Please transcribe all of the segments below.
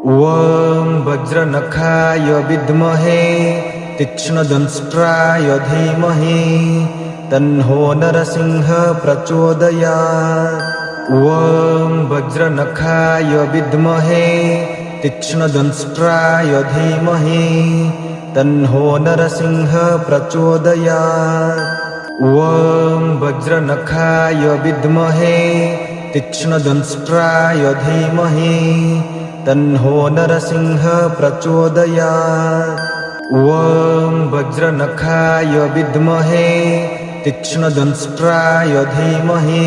ॐ वज्रनखाय विद्महे तीक्ष्णदंष्ट्राय धीमहि तन्नो नरसिंह प्रचोदयात्। ॐ वज्रनखाय विद्महे तीक्ष्णदंष्ट्राय धीमहि तन्नो नरसिंह प्रचोदयात्। ॐ वज्रनखाय विद्महे तीक्ष्णदंष्ट्राय धीमहि तन्नो नरसिंह प्रचोदयात्। ॐ वज्रनखाय विद्महे तीक्ष्णदंष्ट्राय धीमहि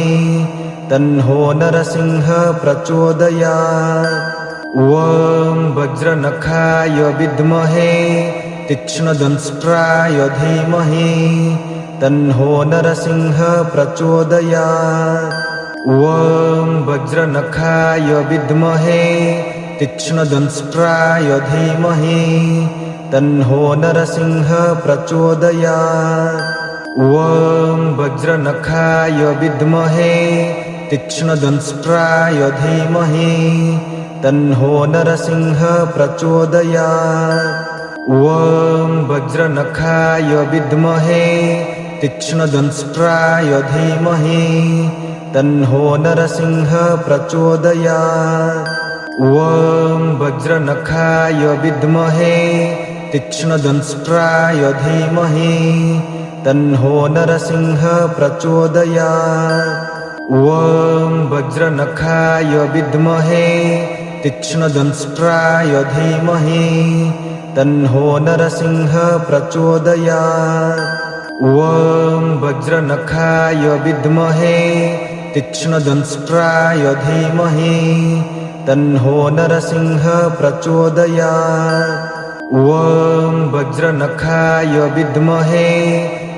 तन्नो नरसिंह प्रचोदयात्। ॐ वज्रनखाय विद्महे तीक्ष्णदंष्ट्राय धीमहि तन्नो नरसिंह प्रचोदयात्। ॐ वज्रनखाय विद्महे तीक्ष्णदंष्ट्राय धीमहि तन्नो नरसिंह प्रचोदयात्। ॐ वज्रनखाय विद्महे तीक्ष्णदंष्ट्राय धीमहि तन्नो नरसिंह प्रचोदयात्। ॐ वज्रनखाय विद्महे तीक्ष्णदंष्ट्राय धीमहि तन्नो नरसिंह प्रचोदयात्। ॐ वज्रनखाय विद्महे तीक्ष्णदंष्ट्राय धीमहि तन्नो नरसिंह प्रचोदयात्। ॐ वज्रनखाय विद्महे तीक्ष्णदंष्ट्राय धीमहि तन्नो नरसिंह प्रचोदयात्। ॐ वज्रनखाय विद्महे तीक्ष्णदंष्ट्राय धीमहि तन्नो नरसिंह प्रचोदयात्। ॐ वज्रनखाय विद्महे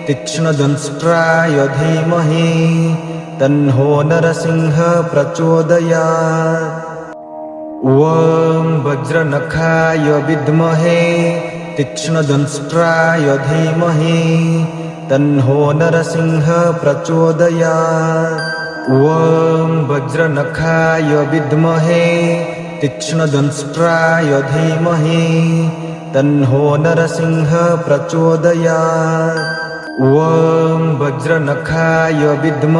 तीक्ष्णदंष्ट्राय धीमहि तन्नो नरसिंह प्रचोदयात्। ॐ वज्रनखाय विद्महे तीक्ष्णदंष्ट्राय धीमहि तन्नो नरसिंह प्रचोदयात्। ॐ वज्रनखाय विद्महे तीक्ष्णदंष्ट्राय धीमहि तन्नो नरसिंह प्रचोदयात्। ॐ वज्रनखाय विद्महे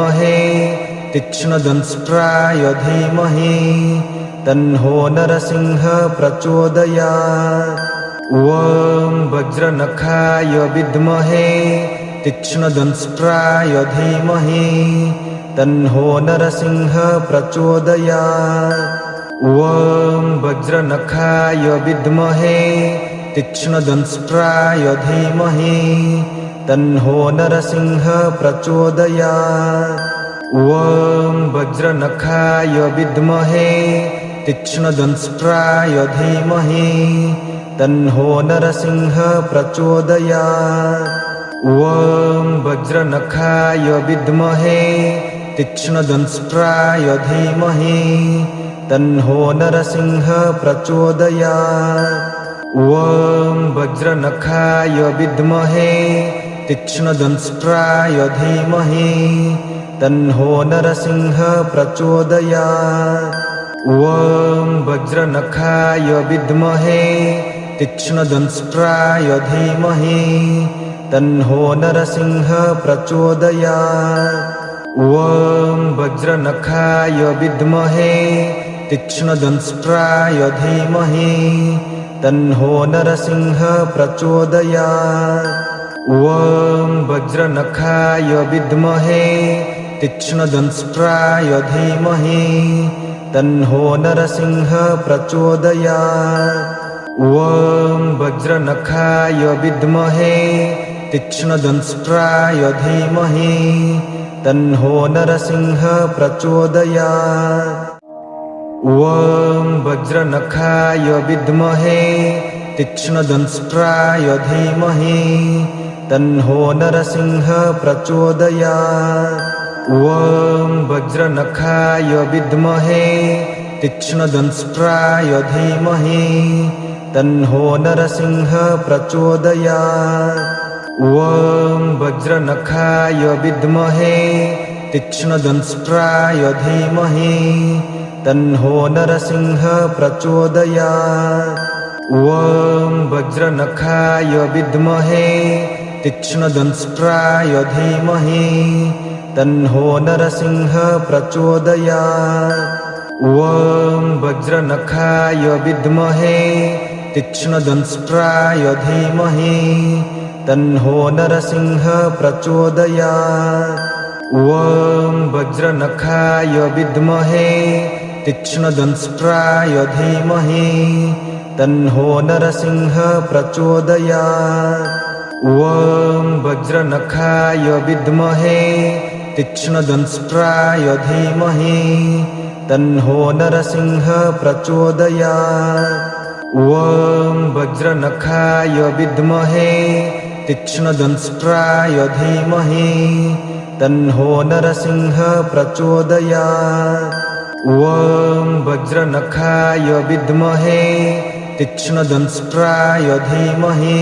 तीक्ष्णदंष्ट्राय धीमहि तन्नो नरसिंह प्रचोदयात्। ॐ वज्रनखाय विद्महे तीक्ष्णदंष्ट्राय धीमहि तन्नो नरसिंह प्रचोदयात्। ॐ वज्रनखाय विद्महे तीक्ष्णदंष्ट्राय धीमहि तन्नो नरसिंह प्रचोदयात्। ॐ वज्रनखाय विद्महे तीक्ष्णदंष्ट्राय धीमहि तन्नो नरसिंह प्रचोदयात्। ॐ वज्रनखाय विद्महे तीक्ष्णदंष्ट्राय धीमहि तन्नो नरसिंह प्रचोदयात्। ॐ वज्रनखाय विद्महे तीक्ष्णदंष्ट्राय धीमहि तन्नो नरसिंह प्रचोदयात्। ॐ वज्रनखाय विद्महे तीक्ष्णदंष्ट्राय धीमहि तन्नो नरसिंह प्रचोदयात्। ॐ वज्रनखाय विद्महे तीक्ष्णदंष्ट्राय धीमहि तन्नो नरसिंह प्रचोदयात्। ॐ वज्रनखाय विद्महे तीक्ष्णदंष्ट्राय धीमहि तन्नो नरसिंह प्रचोदयात्। ॐ वज्रनखाय विद्महे तीक्ष्णदंष्ट्राय धीमहि तन्नो नरसिंह प्रचोदयात्। ॐ वज्रनखाय विद्महे तीक्ष्णदंष्ट्राय धीमहि तन्नो नरसिंह प्रचोदयात्। ॐ वज्रनखाय विद्महे तीक्ष्णदंष्ट्राय धीमहि तन्नो नरसिंह प्रचोदयात्। ॐ वज्रनखाय विद्महे तीक्ष्णदंष्ट्राय धीमहि तन्हो नरसिंह प्रचोदयात्। ॐ वज्रनखाय विद्महे तीक्ष्णदंष्ट्राय धीमहि तन्नो नरसिंह प्रचोदयात्। ॐ वज्रनखाय विद्महे तीक्ष्णदंष्ट्राय धीमहि तन्नो नरसिंह प्रचोदयात्। ॐ वज्रनखाय विद्महे तीक्ष्णदंष्ट्राय धीमहि तन्नो नरसिंह प्रचोदयात्। ॐ वज्रनखाय विद्महे तीक्ष्णदंष्ट्राय धीमहि तन्नो नरसिंह प्रचोदयात्। ॐ वज्रनखाय विद्महे तीक्ष्णदंष्ट्राय धीमहि तन्नो नरसिंह प्रचोदयात्। ॐ वज्रनखाय विद्महे तीक्ष्णदंष्ट्राय धीमहि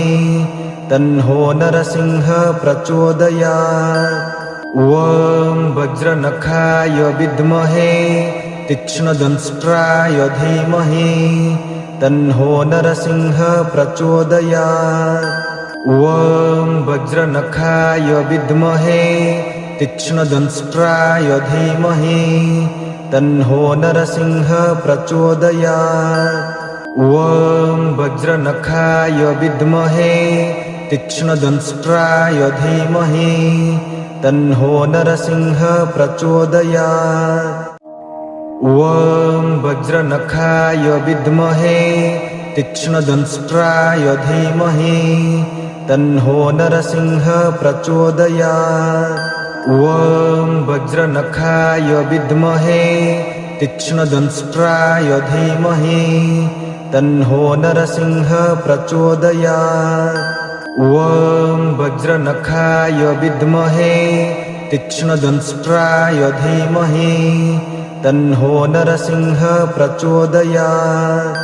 तन्नो नरसिंह प्रचोदयात्। ॐ वज्रनखाय विद्महे तीक्ष्णदंष्ट्राय धीमहि तन्नो नरसिंह प्रचोदयात्। ॐ वज्रनखाय विद्महे तीक्ष्णदंष्ट्राय धीमहि तन्नो नरसिंह प्रचोदयात्। ॐ वज्रनखाय विद्महे तीक्ष्णदंष्ट्राय धीमहि तन्नो नरसिंह प्रचोदयात्। ॐ वज्रनखाय विद्महे तीक्ष्णदंष्ट्राय धीमहि तन्नो नरसिंह प्रचोदयात्। ॐ वज्रनखाय विद्महे तीक्ष्णदंष्ट्राय धीमहि तन्नो नरसिंह प्रचोदयात्। ॐ वज्रनखाय विद्महे तीक्ष्णदंष्ट्राय धीमहि तन्नो नरसिंह प्रचोदयात्।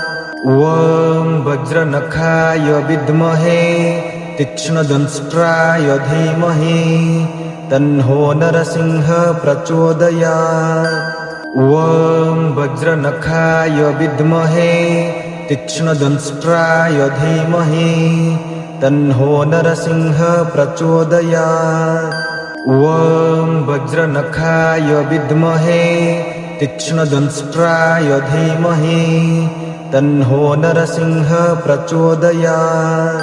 ॐ वज्रनखाय विद्महे तीक्ष्णदंष्ट्राय धीमहि तन्नो नरसिंह प्रचोदयात्। ॐ वज्रनखाय विद्महे तीक्ष्णदंष्ट्राय धीमहि तन्नो नरसिंह प्रचोदयात्। ॐ वज्रनखाय विद्महे तीक्ष्णदंष्ट्राय धीमहि तन्नो नरसिंह प्रचोदयात्।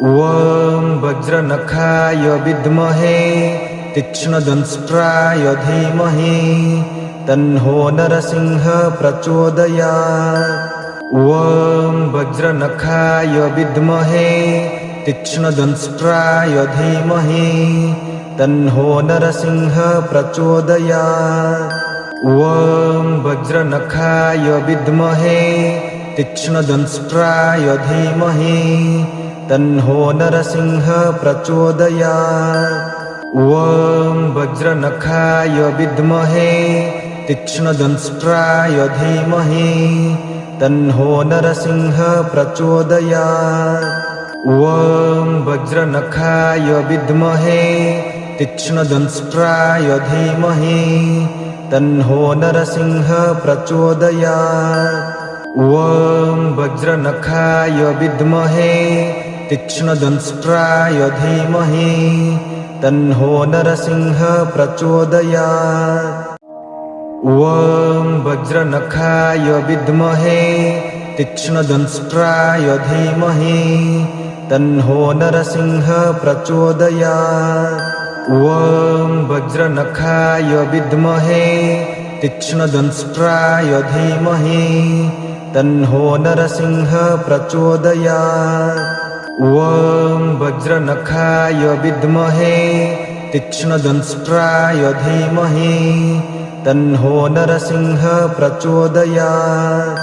ॐ वज्रनखाय विद्महे तीक्ष्णदंष्ट्राय धीमहि तन्नो नरसिंह प्रचोदयात्। ॐ वज्रनखाय विद्महे तीक्ष्णदंष्ट्राय धीमहि तन्नो नरसिंह प्रचोदयात्। ॐ वज्रनखाय विद्महे तीक्ष्णदंष्ट्राय धीमहि तन्नो नरसिंह प्रचोदयात्। ॐ वज्रनखाय विद्महे तीक्ष्णदंष्ट्राय धीमहि तन्नो नरसिंह प्रचोदयात्। ॐ वज्रनखाय विद्महे तीक्ष्णदंष्ट्राय धीमहि तन्नो नरसिंह प्रचोदयात्। ॐ वज्रनखाय विद्महे तीक्ष्णदंष्ट्राय धीमहि तन्नो नरसिंह प्रचोदयात्। ॐ वज्रनखाय विद्महे तीक्ष्णदंष्ट्राय धीमहि तन्नो नरसिंह प्रचोदयात्। ॐ वज्रनखाय विद्महे तीक्ष्णदंष्ट्राय धीमहि तन्नो नरसिंह प्रचोदयात्। ॐ वज्रनखाय विद्महे तीक्ष्णदंष्ट्राय धीमहि तन्नो नरसिंह प्रचोदयात्।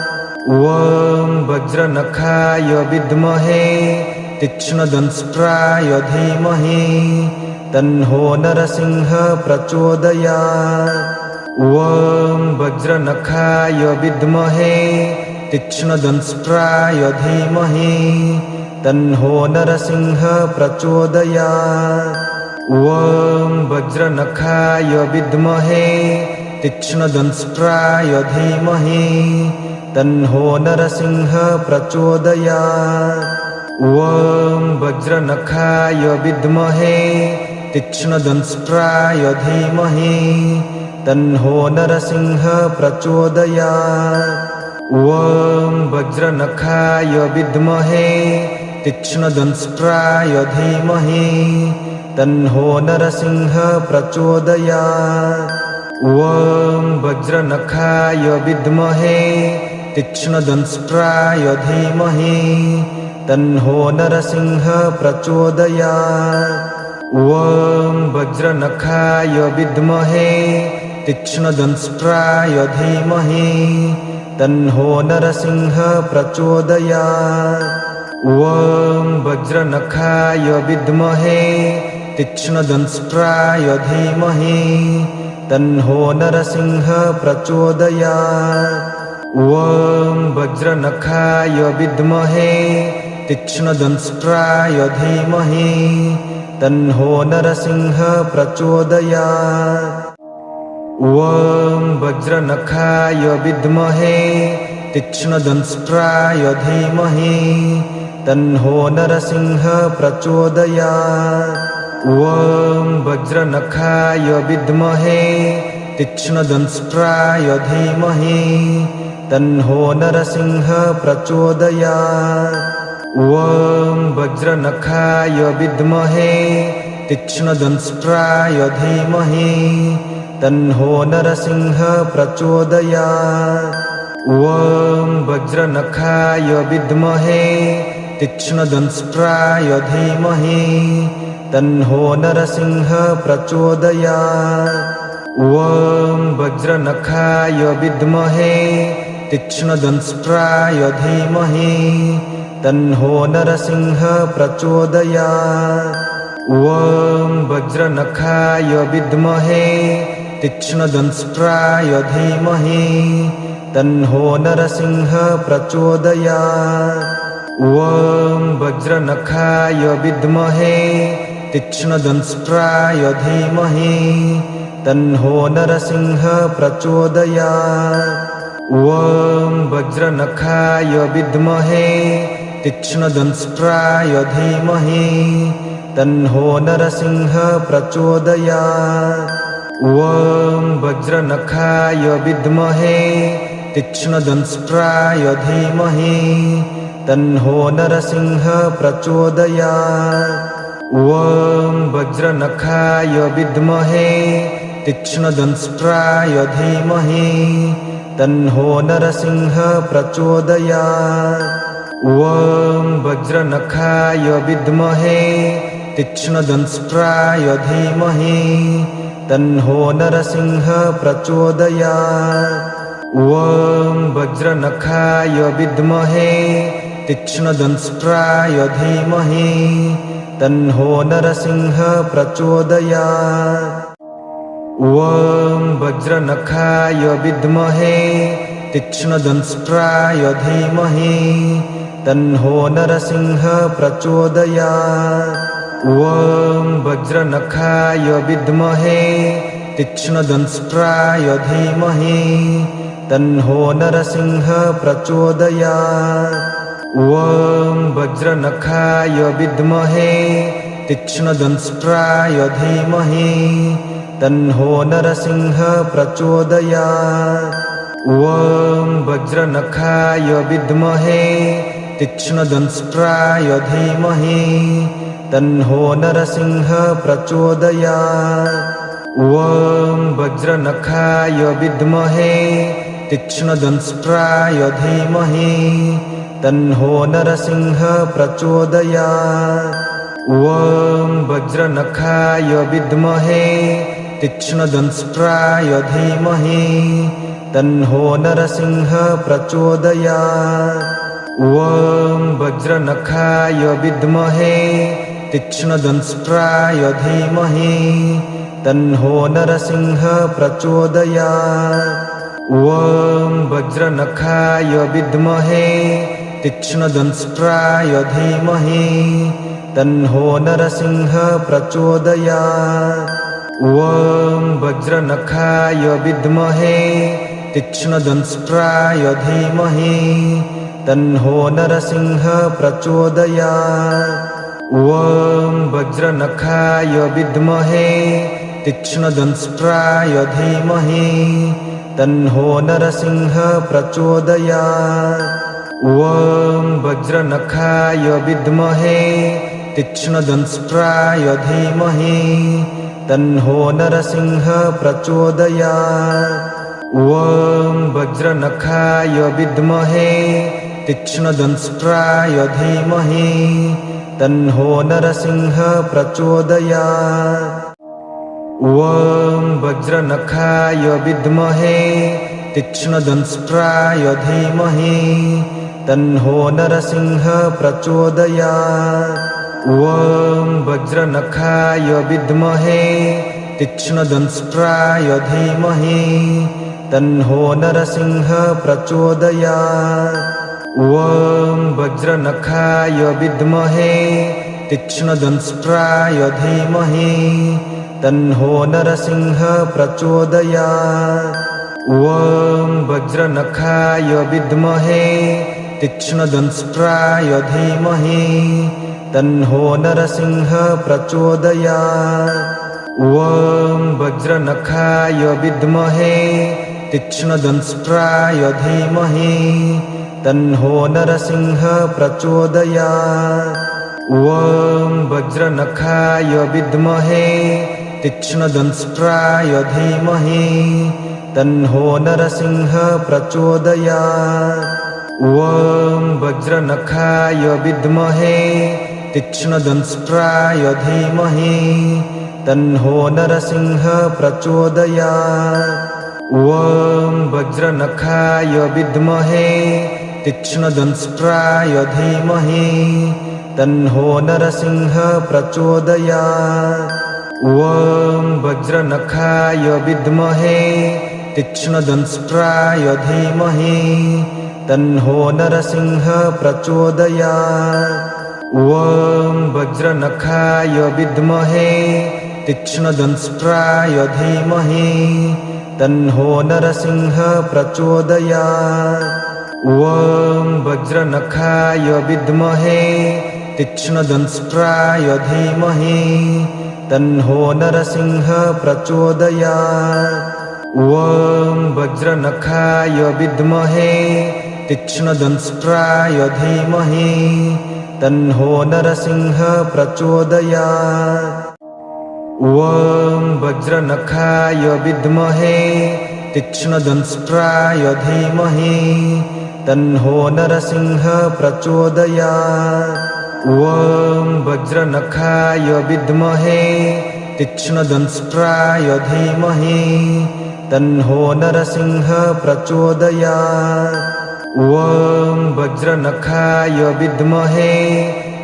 ॐ वज्रनखाय विद्महे तीक्ष्णदंष्ट्राय धीमहि तन्नो नरसिंह प्रचोदयात्। ॐ वज्रनखाय विद्महे तीक्ष्णदंष्ट्राय धीमहि तन्नो नरसिंह प्रचोदयात्। ॐ वज्रनखाय विद्महे तीक्ष्णदंष्ट्राय धीमहि तन्नो नरसिंह प्रचोदयात्। ॐ वज्रनखाय विद्महे तीक्ष्णदंष्ट्राय धीमहि तन्नो नरसिंह प्रचोदयात्। ॐ वज्रनखाय विद्महे तीक्ष्णदंष्ट्राय धीमहि तन्नो नरसिंह प्रचोदयात्। ॐ वज्रनखाय विद्महे तीक्ष्णदंष्ट्राय धीमहि तन्नो नरसिंह प्रचोदयात्। ॐ वज्रनखाय विद्महे तीक्ष्णदंष्ट्राय धीमहि तन्नो नरसिंह प्रचोदयात्। ॐ वज्रनखाय विद्महे तीक्ष्णदंष्ट्राय धीमहि तन्नो नरसिंह प्रचोदयात्। ॐ वज्रनखाय विद्महे तीक्ष्णदंष्ट्राय धीमहि तन्नो नरसिंह प्रचोदयात्। ॐ वज्रनखाय विद्महे तीक्ष्णदंष्ट्राय धीमहि तन्नो नरसिंह प्रचोदयात्। ॐ वज्रनखाय विद्महे तीक्ष्णदंष्ट्राय धीमहि तन्नो नरसिंह प्रचोदयात्। ॐ वज्रनखाय विद्महे तीक्ष्णदंष्ट्राय धीमहि तन्नो नरसिंह प्रचोदयात्। ॐ वज्रनखाय विद्महे तीक्ष्णदंष्ट्राय धीमहि तन्नो नरसिंह प्रचोदयात्। ॐ वज्रनखाय विद्महे तीक्ष्णदंष्ट्राय धीमहि तन्नो नरसिंह प्रचोदयात्। ॐ वज्रनखाय विद्महे तीक्ष्णदंष्ट्राय धीमहि तन्नो नरसिंह प्रचोदयात्। ॐ वज्रनखाय विद्महे तीक्ष्णदंष्ट्राय धीमहि तन्नो नरसिंह प्रचोदयात्। ॐ वज्रनखाय विद्महे तीक्ष्णदंष्ट्राय धीमहि तन्नो नरसिंह प्रचोदयात्। ॐ वज्रनखाय विद्महे तीक्ष्णदंष्ट्राय धीमहि तन्नो नरसिंह प्रचोदयात्। ॐ वज्रनखाय विद्महे तीक्ष्णदंष्ट्राय धीमहि तन्नो नरसिंह प्रचोदयात्। ॐ वज्रनखाय विद्महे तीक्ष्णदंष्ट्राय धीमहि तन्नो नरसिंह प्रचोदयात्। ॐ वज्रनखाय विद्महे तीक्ष्णदंष्ट्राय धीमहि तन्नो नरसिंह प्रचोदयात्। ॐ वज्रनखाय विद्महे तीक्ष्णदंष्ट्राय धीमहि तन्नो नरसिंह प्रचोदयात्। ॐ वज्रनखाय विद्महे तीक्ष्णदंष्ट्राय धीमहि तन्नो नरसिंह प्रचोदयात्। ॐ वज्रनखाय विद्महे तीक्ष्णदंष्ट्राय धीमहि तन्नो नरसिंह प्रचोदयात्। ॐ वज्रनखाय विद्महे तीक्ष्णदंष्ट्राय धीमहि तन्नो नरसिंह प्रचोदयात्। ॐ वज्रनखाय विद्महे तीक्ष्णदंष्ट्राय धीमहि तन्नो नरसिंह प्रचोदयात्। ॐ वज्रनखाय विद्महे तीक्ष्णदंष्ट्राय धीमहि तन्नो नरसिंह प्रचोदयात्। ॐ वज्रनखाय विद्महे तीक्ष्णदंष्ट्राय धीमहि तन्नो नरसिंह प्रचोदयात्। ॐ वज्रनखाय विद्महे तीक्ष्णदंष्ट्राय धीमहि तन्नो नरसिंह प्रचोदयात्। ॐ वज्रनखाय विद्महे तीक्ष्णदंष्ट्राय धीमहि तन्नो नरसिंह प्रचोदयात्। ॐ वज्रनखाय विद्महे तीक्ष्णदंष्ट्राय धीमहि तन्नो नरसिंह प्रचोदयात्। ॐ वज्रनखाय विद्महे तीक्ष्णदंष्ट्राय धीमहि तन्नो नरसिंह प्रचोदयात्। ॐ वज्रनखाय विद्महे तीक्ष्णदंष्ट्राय धीमहि तन्नो नरसिंह प्रचोदयात्। ॐ वज्रनखाय विद्महे तीक्ष्णदंष्ट्राय धीमहि तन्नो नरसिंह प्रचोदयात्। ॐ वज्रनखाय विद्महे तीक्ष्णदंष्ट्राय धीमहि तन्नो नरसिंह प्रचोदयात्। ॐ वज्रनखाय विद्महे तीक्ष्णदंष्ट्राय धीमहि तन्नो नरसिंह प्रचोदयात्। ॐ वज्रनखाय विद्महे तीक्ष्णदंष्ट्राय धीमहि तन्नो नरसिंह प्रचोदयात्। ॐ वज्रनखाय विद्महे तीक्ष्णदंष्ट्राय धीमहि तन्नो नरसिंह प्रचोदयात्। ॐ वज्रनखाय विद्महे तीक्ष्णदंष्ट्राय धीमहि तन्नो नरसिंह प्रचोदयात्। ॐ वज्रनखाय विद्महे तीक्ष्णदंष्ट्राय धीमहि तन्नो नरसिंह प्रचोदयात्। ॐ वज्रनखाय विद्महे तीक्ष्णदंष्ट्राय धीमहि तन्नो नरसिंह प्रचोदयात्। ॐ वज्रनखाय विद्महे तीक्ष्णदंष्ट्राय धीमहि तन्नो नरसिंह प्रचोदयात्। ॐ वज्रनखाय विद्महे तीक्ष्णदंष्ट्राय धीमहि तन्नो नरसिंह प्रचोदयात्। ॐ वज्रनखाय विद्महे तीक्ष्णदंष्ट्राय धीमहि तन्नो नरसिंह प्रचोदयात्। ॐ वज्रनखाय विद्महे तीक्ष्णदंष्ट्राय धीमहि तन्नो नरसिंह प्रचोदयात्। ॐ वज्रनखाय विद्महे तीक्ष्णदंष्ट्राय धीमहि तन्नो नरसिंह प्रचोदयात्। ॐ वज्रनखाय विद्महे तीक्ष्णदंष्ट्राय धीमहि तन्नो नरसिंह प्रचोदयात्। ॐ वज्रनखाय विद्महे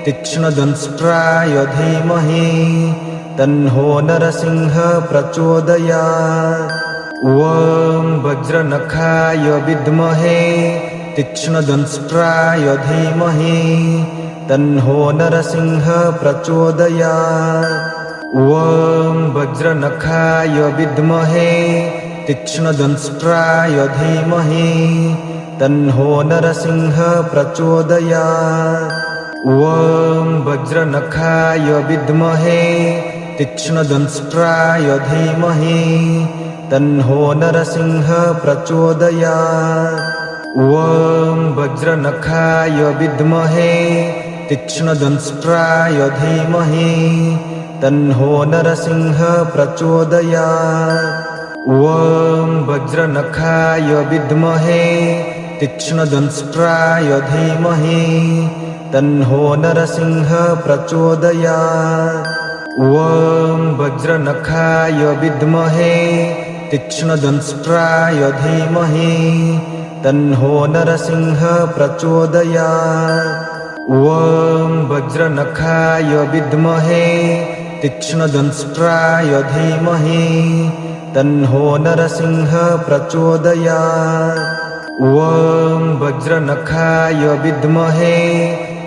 तीक्ष्णदंष्ट्राय धीमहि तन्नो नरसिंह प्रचोदयात्। ॐ वज्रनखाय विद्महे तीक्ष्णदंष्ट्राय धीमहि तन्नो नरसिंह प्रचोदयात्। ॐ वज्रनखाय विद्महे तीक्ष्णदंष्ट्राय धीमहि तन्नो नरसिंह प्रचोदयात्। ॐ वज्रनखाय विद्महे तीक्ष्णदंष्ट्राय धीमहि तन्नो नरसिंह प्रचोदयात्। ॐ वज्रनखाय विद्महे तीक्ष्णदंष्ट्राय धीमहि तन्नो नरसिंह प्रचोदयात्। ॐ वज्रनखाय विद्महे तीक्ष्णदंष्ट्राय धीमहि तन्नो नरसिंह प्रचोदयात्। ॐ वज्रनखाय विद्महे तीक्ष्णदंष्ट्राय धीमहि तन्नो नरसिंह प्रचोदयात्। ॐ वज्रनखाय विद्महे तीक्ष्णदंष्ट्राय धीमहि तन्नो नरसिंह प्रचोदयात्। ॐ वज्रनखाय विद्महे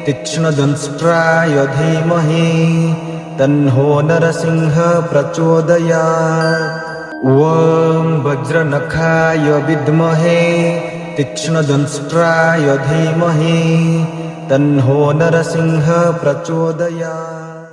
तीक्ष्णदंष्ट्राय धीमहि तन्नो नरसिंह प्रचोदयात्। ॐ वज्रनखाय विद्महे तीक्ष्णदंष्ट्राय धीमहि तन्नो नरसिंह प्रचोदयात्।